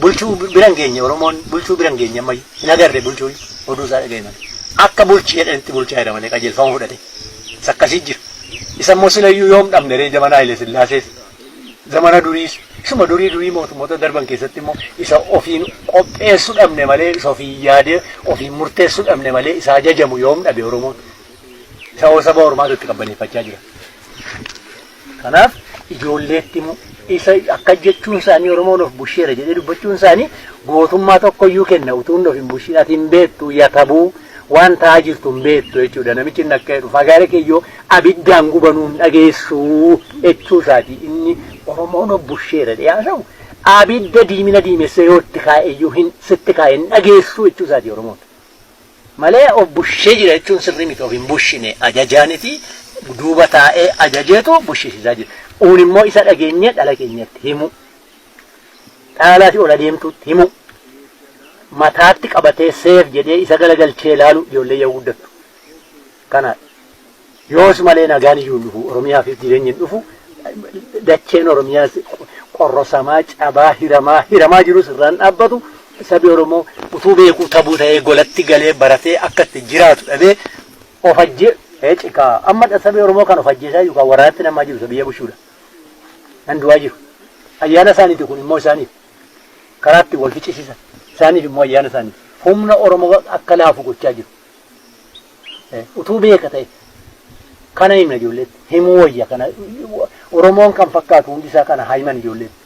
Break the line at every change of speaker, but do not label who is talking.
bulchuu biran geenye Oromoon bulchuu biran geenye ammayyu hin agarre bulchuu oduu isaa dhageenye akka bulchi jedhanitti bulchaa jira malee qajeelfama fudhate sakkasii jira isa immoo silayyuu yoom dhabne ree zamana Haile Sillaasees zamana durii isuma durii mootummoota darban keessatti immoo isa ofiin qopheessuu dhabne malee isa ofiin yaadee ofiin murteessuu dhabne malee isa ajajamu yoom dhabe Oromoon isa saba Oromaatu itti qabbaneeffachaa jira. Kanaaf ijoolleetti immoo isa akka jechuun isaanii Oromoon of busheera jedhee dubbachuun isaanii gootummaa tokkoyyuu kenna utuun of hin bushiinatiin beektu yatabuu waan ta'aa jirtu hin beektu jechuudha. Namichi inni akka jedhu fagaare keeyyoo abiddaan gubanuun dhageessuu jechuu isaati inni Oromoon of busheera dhiyaasa'u abidda diimina diimessee yoo itti kaa'eyyuu hin sitti kaa'e hin dhageessuu jechuu isaati Oromoon. Malee of bushee jira jechuun sirrii miti of hin bushine ajajaaniti duuba taa'ee ajajeetu bushisiisaa jira. Uun immoo isa dhageenye dhala keenyatti himu. Dhaalaa fi ol adeemtuutti himu. Mataatti qabatee seef jedhee isa galagalchee ilaalu ijoollee yoo guddattu. Kana yoos malee nagaan iyyuu dhufu Oromiyaa fi jireenyi dhufu dacheen Oromiyaa qorrosamaa cabaa hiramaa jirus irraan dhaabbatu sabi Oromoo utuu beekuu tabuu ta'ee golatti galee baratee akka itti jiraatu dhabee of ajjee cikaa amma sabi Oromoo kan of ajjeesaa jiru kan waraanatti namaa jiru biyya bushuudha. Nan du'aa jiru. Ayyaana isaaniiti kun immoo isaaniif karaatti wal ficcisiisan. Isaaniif immoo ayyaana isaaniif humna Oromoo akka laafu gochaa jiru. Utuu beeka ta'e kana himna ijoolleetti himuu wayya kana Oromoon kan fakkaatu hundi isaa kana haayiman ijoolleetti.